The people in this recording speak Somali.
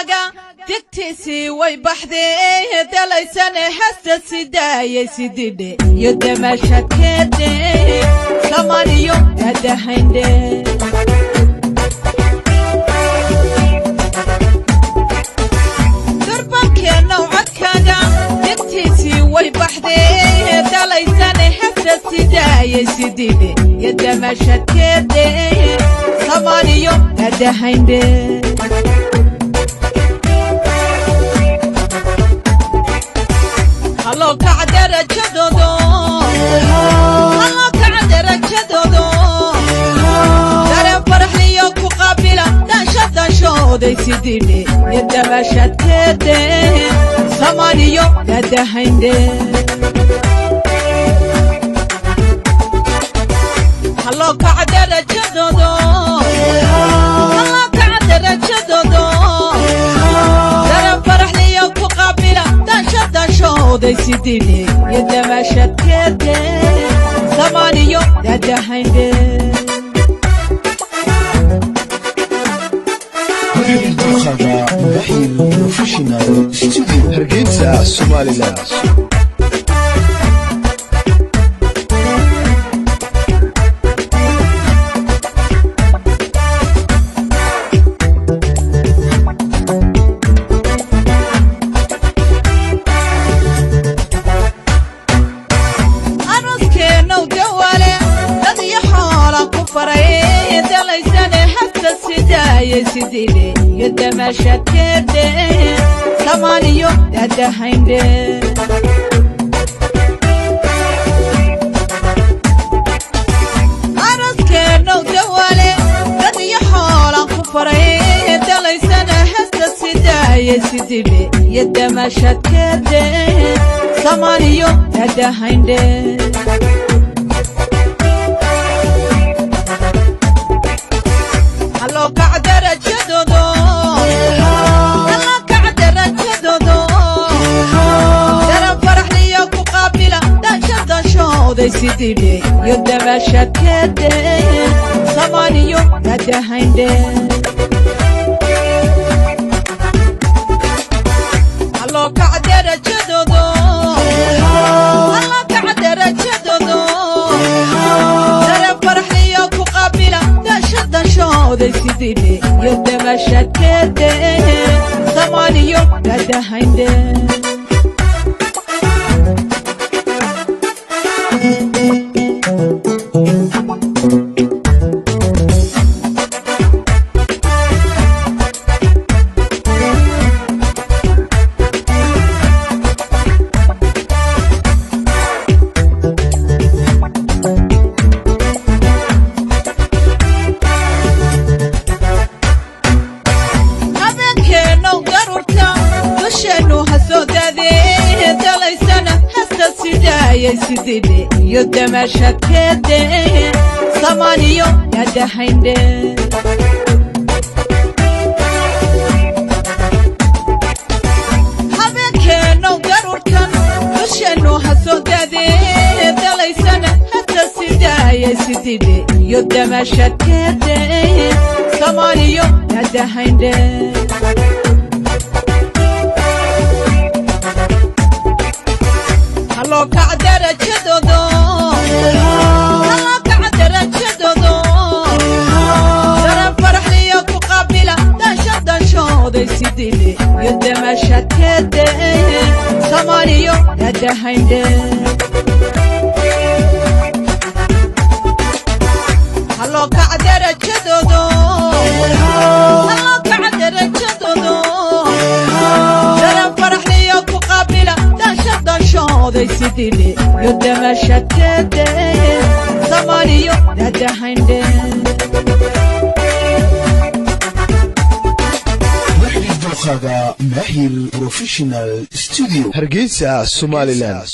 dadkaaga digtiisii way baxdee dalaysane hasta sidaayay sididhe iyo damashadkeede samaniyo dadahaynde durbankeena codkaaga digtiisii way baxdee dalaysane hasta sidaayay sididhe iyo damashadkeede samaniyo dadahaynde Hello kacdara jadodo Hello kacdara jadodo Dareen faraxliyo ku qaabila daashadashooday sididhe yadabashadkeede samaniyo dadahaynde Hello kacdara jadodo Hello kacdara jadodo Dareen faraxliyo ku qaabila daashadashooday sididhe yadabashadkeede samaniyo dadahaynde محيي بروفيشنال استوديو هرقيتسا سوماليلاند sididhe yadamashadkeede samaniyo dadahaynde araskeenow dawale dad iyo xoolan ku faray dalaysana hasta sidaayay sididhe yadamashadkeede samaniyo dadahaynde Hello kacdara jadodo Hello kacdara jadodo Dareen faraxliyo ku qaabila daashadashooday sididhe yadabashadkeede samaniyo dadahaynde Hello kacdara jadodo Hello kacdara jadodo Dareen faraxliyo ku qaabila daashadashooday sididhe yadabashadkeede samaniyo dadahaynde sididhe yadamashadkeede samaniyo dadahaynde habeenkeenow garurkan dusheenu hasoo daadee dalaysana hasta sidaayay sididhe yadamashadkeede samaniyo dadahaynde Hello kacdara jadodo Hello kacdara jadodo Dareen faraxliyo ku qaabila daashadashooday sididhe yadamashadkeede samaniyo dadahaynde Hello kacdara jadodo Hello kacdara jadodo Dareen faraxliyo ku qaabila daashadashooday sididhe yadamashadkeede samaniyo dadahaynde محيي بروفيشنال استوديو هرقيتسا سوماليلاند